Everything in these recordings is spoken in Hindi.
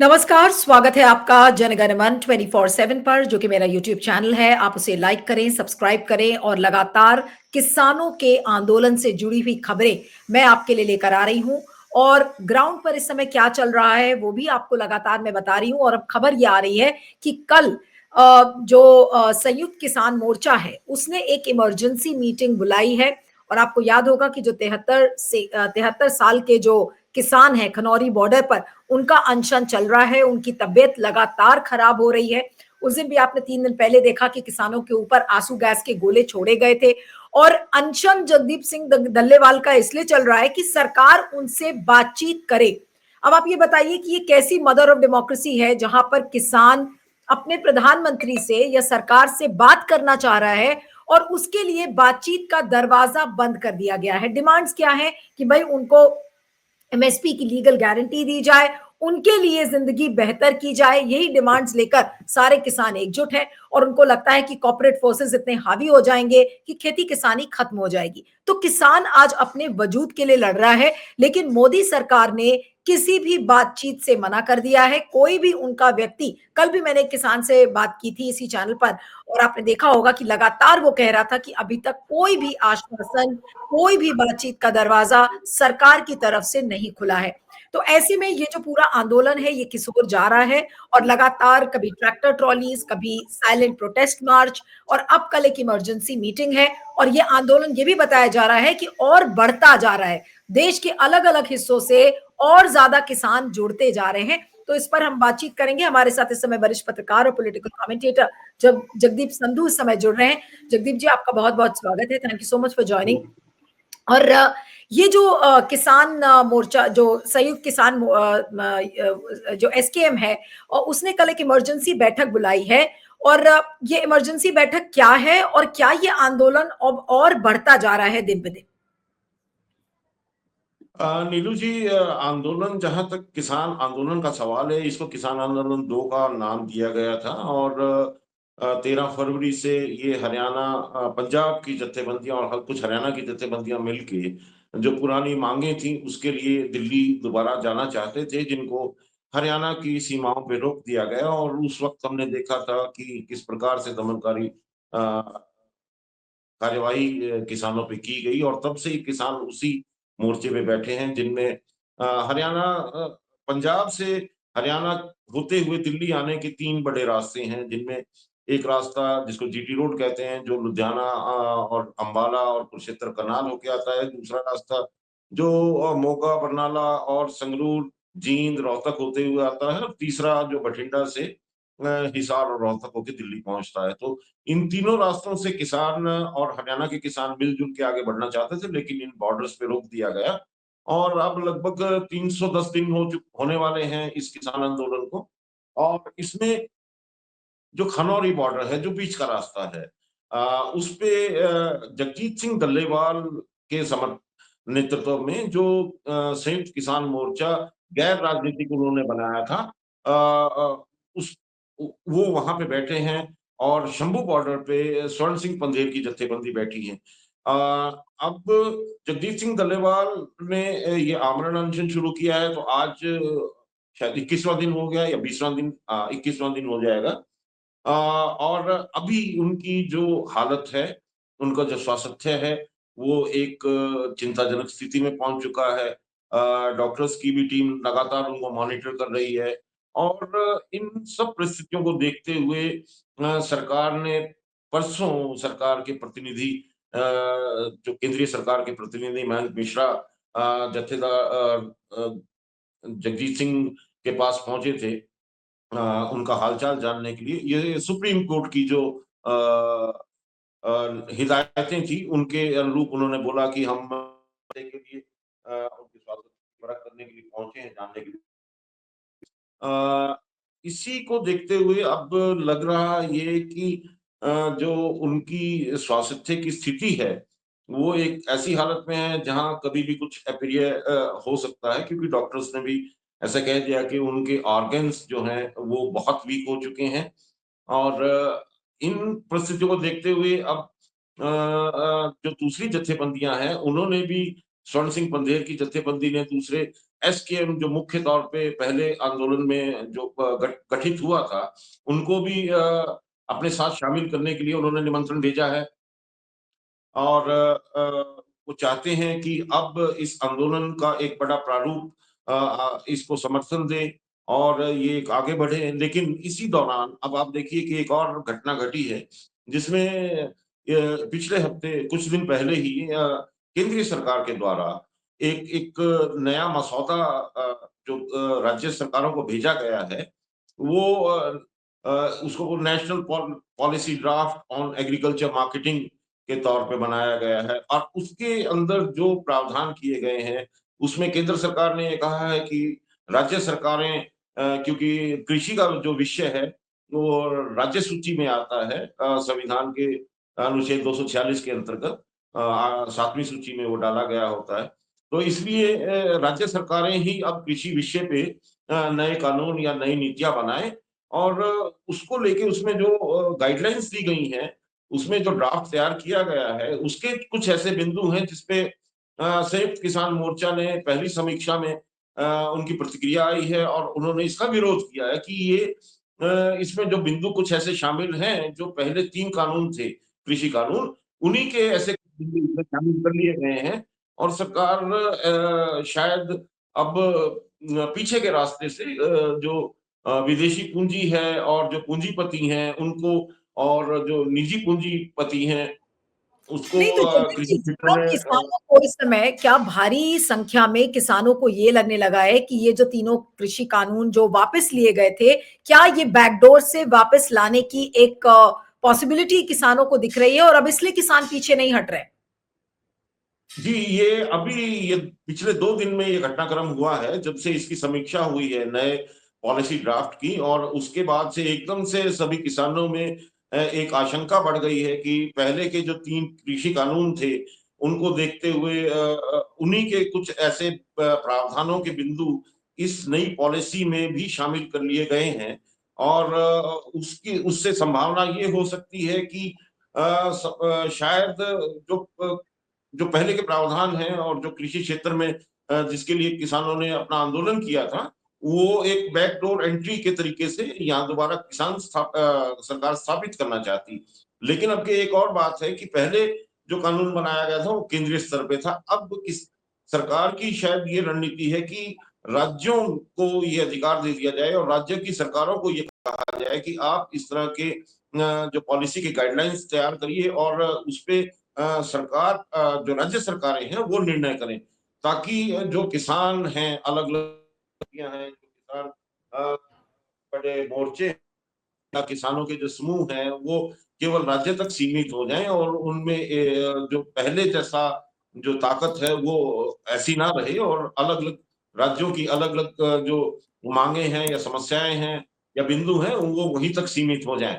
नमस्कार, स्वागत है आपका जनगण मन 24/7 पर जो कि मेरा यूट्यूब चैनल है। आप उसे लाइक करें, सब्सक्राइब करें और लगातार किसानों के आंदोलन से जुड़ी हुई खबरें मैं आपके लिए लेकर आ रही हूँ। और ग्राउंड पर इस समय क्या चल रहा है वो भी आपको लगातार मैं बता रही हूँ। और अब खबर ये आ रही है कि कल संयुक्त किसान मोर्चा है उसने एक इमरजेंसी मीटिंग बुलाई है। और आपको याद होगा कि जो 73 साल के जो किसान है खनौरी बॉर्डर पर, उनका अनशन चल रहा है, उनकी तबीयत लगातार खराब हो रही है। उस दिन भी आपने 3 दिन पहले देखा कि किसानों के ऊपर आंसू गैस के गोले छोड़े गए थे। और अनशन जगदीप सिंह डल्लेवाल का इसलिए चल रहा है कि सरकार उनसे बातचीत करे। अब आप ये बताइए कि ये कैसी मदर ऑफ डेमोक्रेसी है जहां पर किसान अपने प्रधानमंत्री से या सरकार से बात करना चाह रहा है और उसके लिए बातचीत का दरवाजा बंद कर दिया गया है। डिमांड्स क्या है कि भाई उनको एमएसपी की लीगल गारंटी दी जाए, उनके लिए जिंदगी बेहतर की जाए। यही डिमांड्स लेकर सारे किसान एकजुट हैं और उनको लगता है कि कॉर्पोरेट फोर्सेस इतने हावी हो जाएंगे कि खेती किसानी खत्म हो जाएगी। तो किसान आज अपने वजूद के लिए लड़ रहा है, लेकिन मोदी सरकार ने किसी भी बातचीत से मना कर दिया है। कोई भी उनका व्यक्ति, कल भी मैंने एक किसान से बात की थी इसी चैनल पर, और आपने देखा होगा कि लगातार वो कह रहा था कि अभी तक कोई भी आश्वासन, कोई भी बातचीत का दरवाजा सरकार की तरफ से नहीं खुला है। तो ऐसे में ये जो पूरा आंदोलन है ये किस ओर जा रहा है। और लगातार कभी ट्रैक्टर ट्रॉलीज, कभी साइलेंट प्रोटेस्ट मार्च, और अब कल एक इमरजेंसी मीटिंग है। और ये आंदोलन ये भी बताया जा रहा है कि और बढ़ता जा रहा है, देश के अलग अलग हिस्सों से और ज्यादा किसान जुड़ते जा रहे हैं। तो इस पर हम बातचीत करेंगे। हमारे साथ इस समय वरिष्ठ पत्रकार और पॉलिटिकल कमेंटेटर जब जगदीप संधू इस समय जुड़ रहे हैं। जगदीप जी, आपका बहुत बहुत स्वागत है। Thank you so much for joining. और ये जो किसान मोर्चा, जो संयुक्त किसान जो एसकेएम है, और उसने कल एक इमरजेंसी बैठक बुलाई है। और ये इमरजेंसी बैठक क्या है और क्या ये आंदोलन अब और बढ़ता जा रहा है दिन ब दिन? नीलू जी, आंदोलन, जहां तक किसान आंदोलन का सवाल है, इसको किसान आंदोलन 2 का नाम दिया गया था। और 13 फरवरी से ये हरियाणा, पंजाब की जत्थेबंदियां और कुछ हरियाणा की जत्थेबंदियां मिलके जो पुरानी मांगे थी उसके लिए दिल्ली दोबारा जाना चाहते थे, जिनको हरियाणा की सीमाओं पे रोक दिया गया। और उस वक्त हमने देखा था कि किस प्रकार से दमनकारी कार्यवाही किसानों पे की गई। और तब से ही किसान उसी मोर्चे पे बैठे हैं, जिनमें हरियाणा, पंजाब से हरियाणा होते हुए दिल्ली आने के 3 बड़े रास्ते हैं, जिनमें एक रास्ता जिसको जीटी रोड कहते हैं, जो लुधियाना और अंबाला और कुरुक्षेत्र करनाल होके आता है। दूसरा रास्ता जो मोगा, बरनाला और संगरूर, जींद, रोहतक होते हुए आता है। और तीसरा जो बठिंडा से हिसार और रोहतक होके दिल्ली पहुंचता है। तो इन तीनों रास्तों से किसान और हरियाणा के किसान मिलजुल के आगे बढ़ना चाहते थे, लेकिन इन बॉर्डर्स पे रोक दिया गया। और अब लगभग 310 दिन होने वाले हैं इस किसान आंदोलन को। और इसमें जो खनौरी बॉर्डर है, जो बीच का रास्ता है, उस पे जगजीत सिंह डल्लेवाल के नेतृत्व में जो संयुक्त किसान मोर्चा गैर राजनीतिक उन्होंने बनाया था, उस वो वहां पे बैठे हैं। और शंभू बॉर्डर पे स्वर्ण सिंह पंधेर की जत्थेबंदी बैठी है। अब जगजीत सिंह डल्लेवाल ने ये आमरण अनशन शुरू किया है, तो आज शायद 21वां दिन हो गया या 20वां दिन, 21वां दिन हो जाएगा। और अभी उनकी जो हालत है, उनका जो स्वास्थ्य है, वो एक चिंताजनक स्थिति में पहुंच चुका है। डॉक्टर्स की भी टीम लगातार उनको मॉनिटर कर रही है। और इन सब परिस्थितियों को देखते हुए सरकार ने परसों सरकार के प्रतिनिधि, जो केंद्रीय सरकार के प्रतिनिधि मयंक मिश्रा, जत्थेदार जगजीत सिंह के पास पहुंचे थे उनका हालचाल जानने के लिए। ये सुप्रीम कोर्ट की जो हिदायतें थी, उनके अनुरूप उन्होंने बोला कि हम के लिए उनके स्वास्थ्य की परख करने के लिए पहुंचे हैं, जानने के लिए। अ, इसी को देखते हुए अब लग रहा ये कि जो उनकी स्वास्थ्य की स्थिति है, वो एक ऐसी हालत में है जहां कभी भी कुछ अप्रिय हो सकता है, क्योंकि डॉक्टर्स ने भी ऐसा कह दिया कि उनके ऑर्गन्स जो हैं वो बहुत वीक हो चुके हैं। और इन परिस्थितियों को देखते हुए अब जो दूसरी जत्थेबंदियां हैं, उन्होंने भी, स्वर्ण सिंह पंधेर की जत्थेबंदी ने दूसरे एसकेएम जो मुख्य तौर पे पहले आंदोलन में जो गठित हुआ था, उनको भी अपने साथ शामिल करने के लिए उन्होंने निमंत्रण भेजा है। और वो चाहते हैं कि अब इस आंदोलन का एक बड़ा प्रारूप इसको समर्थन दे और ये एक आगे बढ़े। लेकिन इसी दौरान अब आप देखिए कि एक और घटना घटी है, जिसमें पिछले हफ्ते कुछ दिन पहले ही केंद्रीय सरकार के द्वारा एक एक नया मसौदा जो राज्य सरकारों को भेजा गया है, वो उसको national policy draft on agriculture marketing के तौर पे बनाया गया है और उसके अंदर जो प्रावधान किए गए हैं, उसमें केंद्र सरकार ने ये कहा है कि राज्य सरकारें क्योंकि कृषि का जो विषय है, वो राज्य सूची में आता है संविधान के अनुच्छेद 246 के अंतर्गत 7वीं सूची में वो डाला गया होता है। तो इसलिए राज्य सरकारें ही अब कृषि विषय पे नए कानून या नई नीतियाँ बनाएँ और उसको लेके उसमें जो गाइडलाइंस दी गई हैं, उसमें जो ड्राफ्ट तैयार किया गया है, उसके कुछ ऐसे बिंदु हैं जिसपे संयुक्त किसान मोर्चा ने पहली समीक्षा में उनकी प्रतिक्रिया आई है और उन्होंने इसका विरोध किया है कि ये इसमें जो बिंदु कुछ ऐसे शामिल हैं, जो पहले 3 कानून थे, कृषि कानून, उन्हीं के ऐसे बिंदु इसमें शामिल कर लिए गए हैं और सरकार शायद अब पीछे के रास्ते से जो विदेशी पूंजी है और जो पूंजीपति हैं, उनको और जो निजी पूंजीपति हैं, उसको नहीं तो जगदीश कृषि जी, क्षेत्र क्या में किसानों को इस समय क्या भारी संख्या में किसानों को ये लगने लगा है कि ये जो तीनों कृषि कानून जो वापस लिए गए थे, क्या ये बैकडोर से वापस लाने की एक पॉसिबिलिटी किसानों को दिख रही है और अब इसलिए किसान पीछे नहीं हट रहे? जी, ये अभी ये पिछले 2 दिन में ये घटनाक्रम हुआ है, जब से इसकी समीक्षा हुई है नए पॉलिसी ड्राफ्ट की और उसके बाद से एकदम से सभी किसानों में एक आशंका बढ़ गई है कि पहले के जो 3 कृषि कानून थे, उनको देखते हुए उन्हीं के कुछ ऐसे प्रावधानों के बिंदु इस नई पॉलिसी में भी शामिल कर लिए गए हैं और उसकी उससे संभावना ये हो सकती है कि शायद जो जो पहले के प्रावधान हैं और जो कृषि क्षेत्र में जिसके लिए किसानों ने अपना आंदोलन किया था, वो एक बैकडोर एंट्री के तरीके से यहाँ दोबारा सरकार स्थापित करना चाहती। लेकिन अब की एक और बात है कि पहले जो कानून बनाया गया था वो केंद्रीय स्तर पे था। अब किस सरकार की शायद ये रणनीति है कि राज्यों को ये अधिकार दे दिया जाए और राज्य की सरकारों को ये कहा जाए कि आप इस तरह के जो पॉलिसी के गाइडलाइंस तैयार करिए और उसपे सरकार जो राज्य सरकारें हैं वो निर्णय करें ताकि जो किसान हैं अलग-अलग हैं जो किसान बड़े मोर्चे या किसानों के जो समूह हैं वो केवल राज्य तक सीमित हो जाएं और उनमें जो पहले जैसा जो ताकत है वो ऐसी ना रहे और अलग-अलग राज्यों की अलग-अलग जो मांगे हैं या समस्याएं हैं या बिंदु हैं वो वहीं तक सीमित हो जाएं।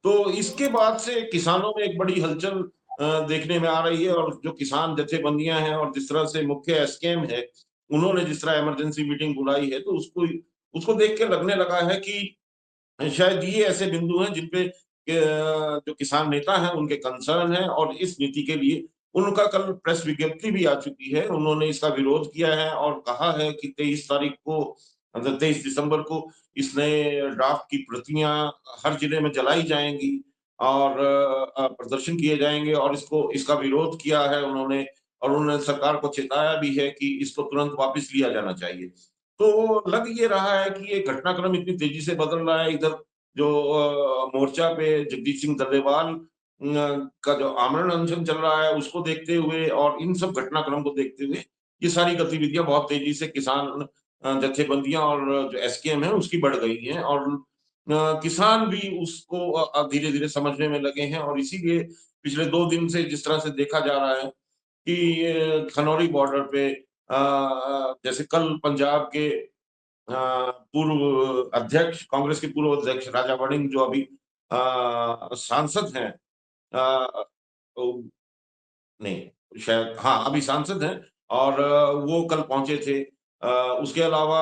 तो इसके बाद से किसानों में एक बड़ी हलचल देखने में आ रही है और जो किसान जत्थेबंदियां हैं और जिस तरह से मुख्य एसकेएम है, उन्होंने जिस तरह इमरजेंसी मीटिंग बुलाई है तो उसको उसको देख के लगने लगा है कि शायद ये ऐसे बिंदु हैं जिन पे जो किसान नेता हैं उनके कंसर्न है और इस नीति के लिए उनका कल प्रेस विज्ञप्ति भी आ चुकी है। उन्होंने इसका विरोध किया है और कहा है कि 23 तारीख को मतलब 23 दिसंबर को इस नए ड्राफ्ट की प्रतियां हर जिले में जलाई जाएंगी और प्रदर्शन किए जाएंगे और इसको इसका विरोध किया है उन्होंने और उन्होंने सरकार को चेताया भी है कि इसको तुरंत वापस लिया जाना चाहिए। तो लग ये रहा है कि ये घटनाक्रम इतनी तेजी से बदल रहा है। इधर जो मोर्चा पे जगदीश सिंह डल्लेवाल का जो आमरण अनशन चल रहा है उसको देखते हुए और इन सब घटनाक्रम को देखते हुए ये सारी गतिविधियां बहुत तेजी से किसान जत्थेबंदियां और जो एसकेएम है उसकी बढ़ गई हैं और किसान भी उसको धीरे धीरे समझने में लगे हैं और इसीलिए पिछले 2 दिन से जिस तरह से देखा जा रहा है कि खनौरी बॉर्डर पे जैसे कल पंजाब के पूर्व अध्यक्ष कांग्रेस के पूर्व अध्यक्ष राजा वड़िंग जो अभी सांसद हैं अ, ओ, नहीं शायद हाँ अभी सांसद हैं और वो कल पहुंचे थे। उसके अलावा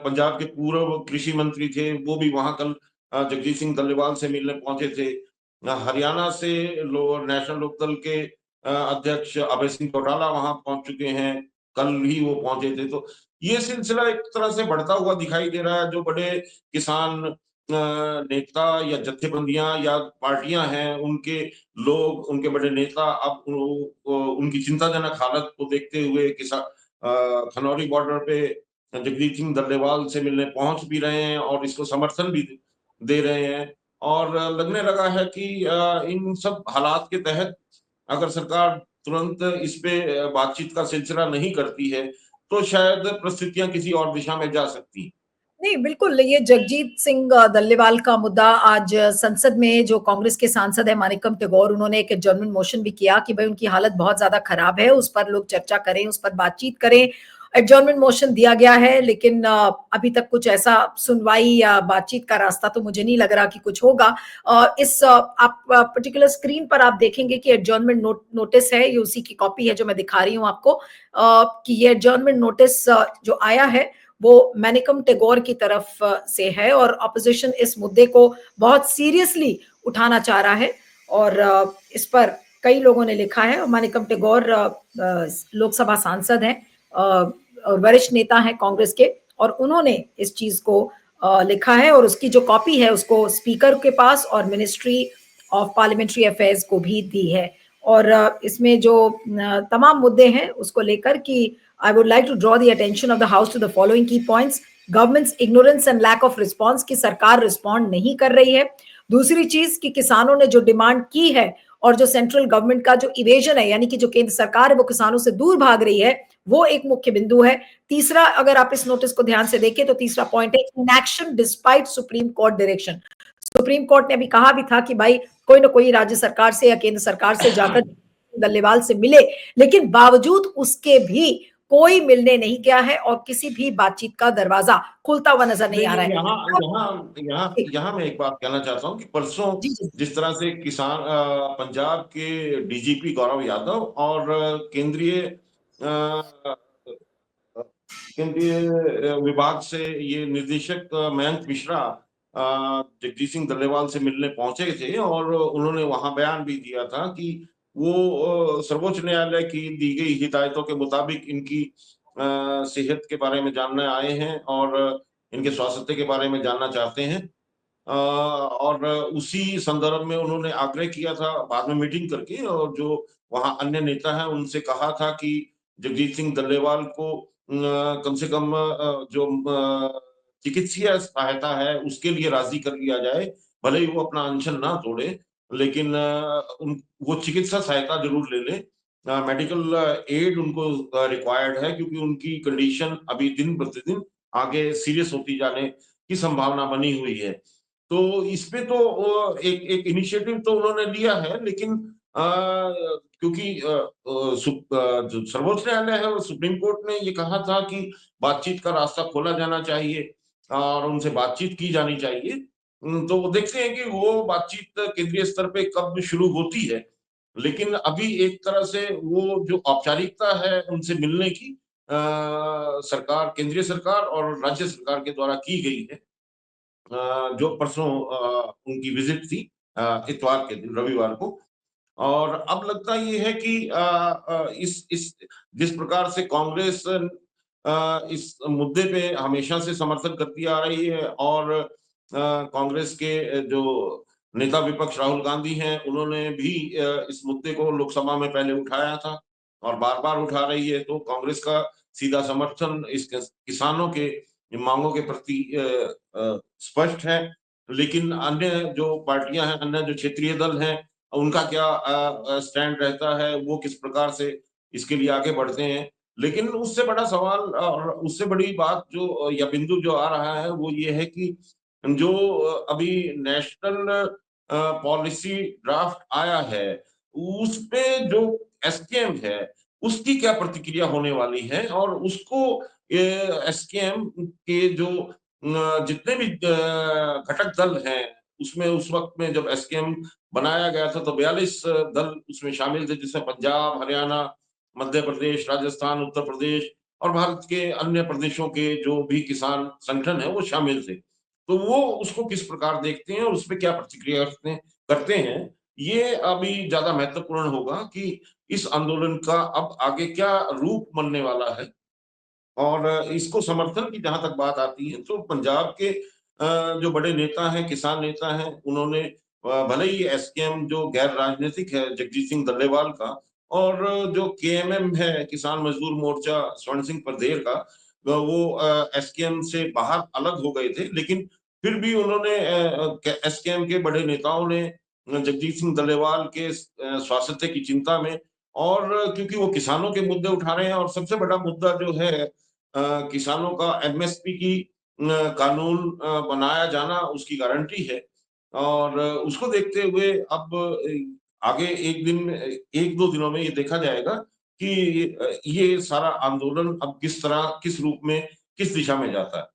पंजाब के पूर्व कृषि मंत्री थे वो भी वहां कल जगजीत सिंह डल्लेवाल से मिलने पहुंचे थे। हरियाणा से नेशनल लोकदल के अध्यक्ष अभय सिंह चौटाला वहां पहुंच चुके हैं, कल ही वो पहुंचे थे। तो ये सिलसिला एक तरह से बढ़ता हुआ दिखाई दे रहा है। जो बड़े किसान नेता या जत्थेबंदियां या पार्टियां हैं, उनके लोग, उनके बड़े नेता अब उनकी चिंताजनक हालत को देखते हुए खनौरी बॉर्डर पे जगजीत सिंह डल्लेवाल से मिलने पहुंच भी रहे हैं और इसको समर्थन भी दे रहे हैं। और लगने लगा है कि इन सब हालात के तहत अगर सरकार तुरंत इस पे बातचीत का सिलसिला नहीं करती है, तो शायद परिस्थितियां किसी और दिशा में जा सकती हैं। नहीं, बिल्कुल, ये जगजीत सिंह डल्लेवाल का मुद्दा आज संसद में जो कांग्रेस के सांसद है मानिकम टेगोर, उन्होंने एक एडजर्नमेंट मोशन भी किया कि भाई उनकी हालत बहुत ज्यादा खराब है, उस पर लोग चर्चा करें, उस पर बातचीत करें। एडजर्नमेंट मोशन दिया गया है, लेकिन अभी तक कुछ ऐसा सुनवाई या बातचीत का रास्ता तो मुझे नहीं लग रहा कि कुछ होगा। आप पर्टिकुलर स्क्रीन पर आप देखेंगे कि एडजर्नमेंट नोटिस है, ये उसी की कॉपी है जो मैं दिखा रही हूँ आपको, कि ये एडजर्नमेंट नोटिस जो आया है वो मैनिकम टेगोर की तरफ से है और अपोजिशन इस मुद्दे को बहुत सीरियसली उठाना चाह रहा है। और इस पर कई लोगों ने लिखा है। मैनिकम टेगोर लोकसभा सांसद हैं और वरिष्ठ नेता हैं कांग्रेस के, और उन्होंने इस चीज को लिखा है और उसकी जो कॉपी है उसको स्पीकर के पास और मिनिस्ट्री ऑफ पार्लियामेंट्री अफेयर्स को भी दी है। और इसमें जो तमाम मुद्दे हैं उसको लेकर कि I would like to draw the attention of the House to the following key points. Government's ignorance and lack of response कि सरकार रिस्पॉन्ड नहीं कर रही है। दूसरी चीज कि किसानों ने जो डिमांड की है और जो सेंट्रल गवर्नमेंट का जो इवेजन है, यानी कि जो केंद्र सरकार है वो किसानों से दूर भाग रही है, वो एक मुख्य बिंदु है। तीसरा, अगर आप इस नोटिस को ध्यान से देखें तो तीसरा पॉइंट है inaction despite supreme court direction. Supreme court ने अभी कहा भी था कि भाई कोई ना कोई राज्य सरकार से या केंद्र सरकार से जाकर डल्लेवाल से मिले, लेकिन बावजूद उसके भी कोई मिलने नहीं गया है और किसी भी बातचीत का दरवाजा खुलता हुआ नजर नहीं आ नहीं, रहा है। यहाँ यहाँ यहाँ यहाँ मैं एक बात कहना चाहता हूँ कि परसों जी जी जिस तरह से पंजाब के डीजीपी गौरव यादव और केंद्रीय विभाग से ये निदेशक मयंक मिश्रा जगजीत सिंह डल्लेवाल से मिलने पहुंचे थे और उन्होंने वहां बयान भी दिया था कि वो सर्वोच्च न्यायालय की दी गई हिदायतों के मुताबिक इनकी सेहत के बारे में जानने आए हैं और इनके स्वास्थ्य के बारे में जानना चाहते हैं। और उसी संदर्भ में उन्होंने आग्रह किया था बाद में मीटिंग करके, और जो वहां अन्य नेता हैं उनसे कहा था कि जगजीत सिंह डल्लेवाल को कम से कम जो चिकित्सीय सहायता है उसके लिए राजी कर लिया जाए। भले ही वो अपना अनशन ना तोड़े, लेकिन वो चिकित्सा सहायता जरूर ले लें। मेडिकल एड उनको रिक्वायर्ड है, क्योंकि उनकी कंडीशन अभी दिन प्रतिदिन आगे सीरियस होती जाने की संभावना बनी हुई है। तो इस पे तो एक एक इनिशिएटिव तो उन्होंने लिया है, लेकिन क्योंकि जो सर्वोच्च न्यायालय है और सुप्रीम कोर्ट ने ये कहा था कि बातचीत का रास्ता खोला जाना चाहिए और उनसे बातचीत की जानी चाहिए। तो देखते हैं कि वो बातचीत केंद्रीय स्तर पे कब शुरू होती है। लेकिन अभी एक तरह से वो जो औपचारिकता है उनसे मिलने की सरकार, केंद्रीय सरकार और राज्य सरकार के द्वारा की गई है। जो परसों उनकी विजिट थी इतवार के दिन, रविवार को। और अब लगता ये है कि इस जिस प्रकार से कांग्रेस इस मुद्दे पे हमेशा से समर्थन करती आ रही है, और कांग्रेस के जो नेता विपक्ष राहुल गांधी हैं, उन्होंने भी इस मुद्दे को लोकसभा में पहले उठाया था और बार-बार उठा रही है, तो कांग्रेस का सीधा समर्थन इस किसानों के मांगों के प्रति स्पष्ट है। लेकिन अन्य जो पार्टियां हैं, अन्य जो क्षेत्रीय दल हैं, उनका क्या स्टैंड रहता है, वो किस प्रकार से इसके लिए आगे बढ़ते हैं। लेकिन उससे बड़ा सवाल और उससे बड़ी बात जो या बिंदु जो आ रहा है वो ये है कि जो अभी नेशनल पॉलिसी ड्राफ्ट आया है, उसपे जो एसकेएम है, उसकी क्या प्रतिक्रिया होने वाली है, और उसको एसकेएम के जो जितने भी घटक दल हैं, उसमें उस वक्त में जब एसकेएम बनाया गया था तो 42 दल उसमें शामिल थे, जिसमें पंजाब, हरियाणा, मध्य प्रदेश, राजस्थान, उत्तर प्रदेश और भारत के अन्य प्रदेशों के जो भी किसान संगठन है वो शामिल थे। तो वो उसको किस प्रकार देखते हैं और उसपे क्या प्रतिक्रिया करते हैं, ये अभी ज्यादा महत्वपूर्ण होगा कि इस आंदोलन का अब आगे क्या रूप बनने वाला है। और इसको समर्थन की जहां तक बात आती है तो पंजाब के जो बड़े नेता हैं, किसान नेता हैं, उन्होंने भले ही एसकेएम जो गैर राजनीतिक है जगजीत सिंह डल्लेवाल का, और जो केएमएम है किसान मजदूर मोर्चा स्वर्ण सिंह परदेर का, वो एसकेएम से बाहर अलग हो गए थे, लेकिन फिर भी उन्होंने एसकेएम के बड़े नेताओं ने जगजीत सिंह डल्लेवाल के स्वास्थ्य की चिंता में, और क्योंकि वो किसानों के मुद्दे उठा रहे हैं, और सबसे बड़ा मुद्दा जो है किसानों का एमएसपी की कानून बनाया जाना उसकी गारंटी है, और उसको देखते हुए अब आगे एक दो दिनों में ये देखा जाएगा कि ये सारा आंदोलन अब किस तरह, किस रूप में, किस दिशा में जाता है।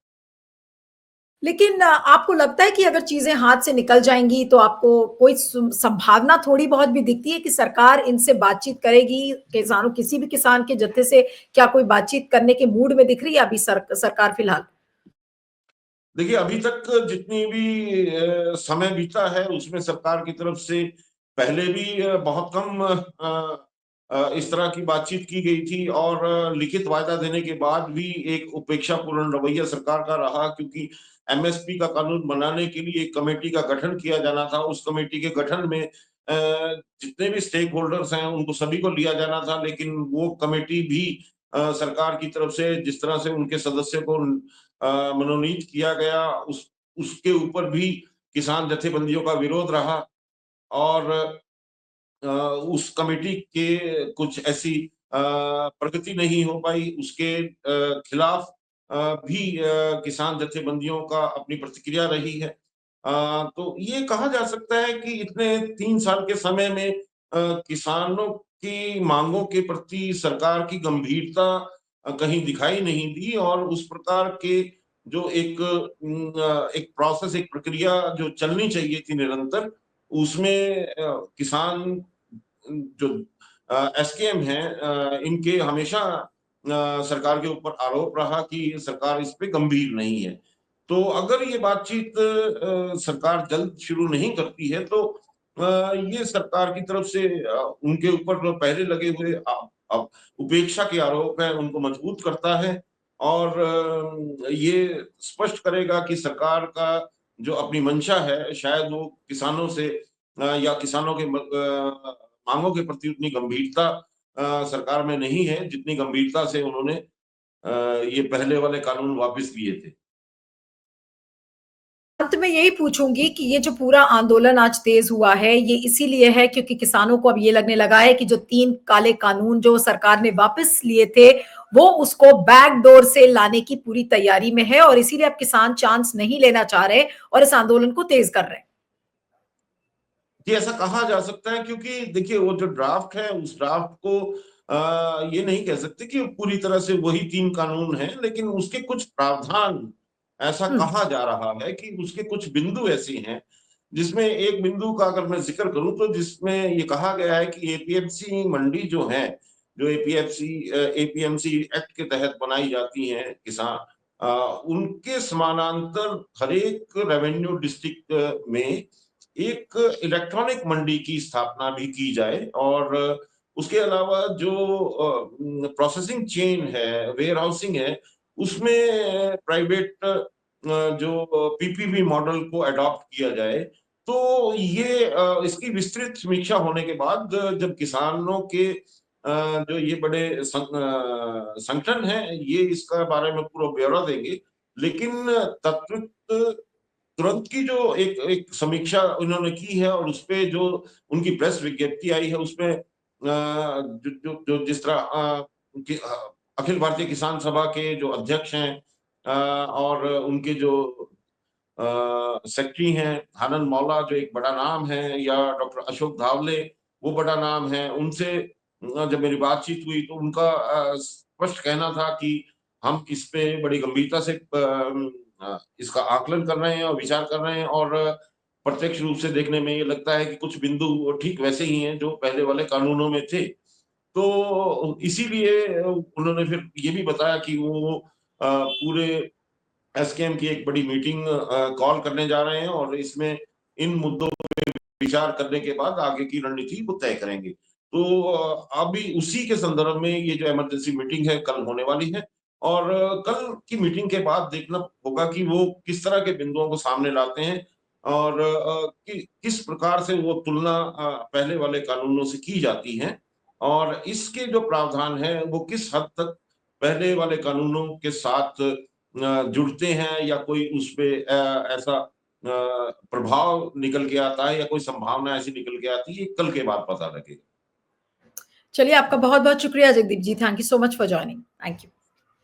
लेकिन आपको लगता है कि अगर चीजें हाथ से निकल जाएंगी तो आपको कोई संभावना थोड़ी बहुत भी दिखती है कि सरकार इनसे बातचीत करेगी? किसानों, किसी भी किसान के जत्थे से क्या कोई बातचीत करने के मूड में दिख रही है अभी सरकार फिलहाल? देखिए, अभी तक जितनी भी समय बीता है उसमें सरकार की तरफ से पहले भी बहुत कम इस तरह की बातचीत की गई थी, और लिखित वायदा देने के बाद भी एक उपेक्षापूर्ण रवैया सरकार का रहा, क्योंकि एमएसपी का कानून बनाने के लिए एक कमेटी का गठन किया जाना था। उस कमेटी के गठन में जितने भी स्टेक होल्डर्स हैं उनको सभी को लिया जाना था, लेकिन वो कमेटी भी सरकार की तरफ से जिस तरह से उनके सदस्य को मनोनीत किया गया, उसके ऊपर भी किसान जत्थेबंदियों का विरोध रहा, और उस कमेटी के कुछ ऐसी प्रगति नहीं हो पाई, उसके खिलाफ भी किसान जत्थेबंदियों का अपनी प्रतिक्रिया रही है। तो ये कहा जा सकता है कि इतने 3 साल के समय में किसानों की मांगों के प्रति सरकार की गंभीरता कहीं दिखाई नहीं दी, और उस प्रकार के जो एक प्रोसेस, एक प्रक्रिया जो चलनी चाहिए थी निरंतर, उसमें किसान जो एसकेएम है, इनके हमेशा सरकार के ऊपर आरोप रहा कि सरकार इस पे गंभीर नहीं है। तो अगर ये बातचीत सरकार जल्द शुरू नहीं करती है तो ये सरकार की तरफ से उनके ऊपर पहले लगे हुए उपेक्षा के आरोप हैं उनको मजबूत करता है, और ये स्पष्ट करेगा कि सरकार का जो अपनी मंशा है शायद वो किसानों से या किसानों के मांगों के प्रति उतनी गंभीरता सरकार में नहीं है जितनी गंभीरता से उन्होंने ये पहले वाले कानून वापस लिए थे। अंत में यही पूछूंगी कि ये जो पूरा आंदोलन आज तेज हुआ है ये इसीलिए है क्योंकि किसानों को अब ये लगने लगा है कि जो 3 काले कानून जो सरकार ने वापस लिए थे वो उसको बैक डोर से लाने की पूरी तैयारी में है और इसीलिए अब किसान चांस नहीं लेना चाह रहे और इस आंदोलन को तेज कर रहे हैं। जी, ऐसा कहा जा सकता है, क्योंकि देखिए वो जो ड्राफ्ट है उस ड्राफ्ट को ये नहीं कह सकते कि पूरी तरह से वही 3 कानून हैं, लेकिन उसके कुछ प्रावधान, ऐसा हम्म। कहा जा रहा है कि उसके कुछ बिंदु ऐसे हैं जिसमें एक बिंदु का अगर मैं जिक्र करूं तो जिसमें ये कहा गया है कि एपीएमसी मंडी जो है, जो एपीएमसी एक्ट के तहत बनाई जाती हैं किसान, उनके समानांतर हर एक रेवेन्यू डिस्ट्रिक्ट में एक इलेक्ट्रॉनिक मंडी की स्थापना भी की जाए, और उसके अलावा जो प्रोसेसिंग चेन है, वेयर हाउसिंग है, उसमें प्राइवेट जो पीपीपी मॉडल को अडॉप्ट किया जाए। तो ये इसकी विस्तृत समीक्षा होने के बाद जब किसानों के जो ये बड़े संगठन हैं ये इसका बारे में पूरा ब्यौरा देंगे, लेकिन तत्व तुरंत की जो एक एक समीक्षा उन्होंने की है, और उसपे जो उनकी प्रेस विज्ञप्ति आई है उसमें जिस तरह अखिल भारतीय किसान सभा के जो अध्यक्ष हैं और उनके जो सेक्रेटरी हैं आनंद मौला जो एक बड़ा नाम है, या डॉक्टर अशोक धावले वो बड़ा नाम है, उनसे जब मेरी बातचीत हुई तो उनका स्पष्ट कहना था कि हम इस पे बड़ी गंभीरता से इसका आकलन कर रहे हैं और विचार कर रहे हैं, और प्रत्यक्ष रूप से देखने में ये लगता है कि कुछ बिंदु ठीक वैसे ही हैं जो पहले वाले कानूनों में थे। तो इसीलिए उन्होंने फिर ये भी बताया कि वो पूरे एसकेएम की एक बड़ी मीटिंग कॉल करने जा रहे हैं, और इसमें इन मुद्दों पे विचार करने के बाद आगे की रणनीति वो तय करेंगे। तो अभी उसी के संदर्भ में ये जो इमरजेंसी मीटिंग है कल होने वाली है, और कल की मीटिंग के बाद देखना होगा कि वो किस तरह के बिंदुओं को सामने लाते हैं और किस प्रकार से वो तुलना पहले वाले कानूनों से की जाती है और इसके जो प्रावधान है वो किस हद तक पहले वाले कानूनों के साथ जुड़ते हैं या कोई उसपे ऐसा प्रभाव निकल के आता है या कोई संभावना ऐसी निकल के आती है, ये कल के बाद पता लगेगा। चलिए, आपका बहुत-बहुत शुक्रिया Jagdeep ji. Thank you so much for joining. Thank you.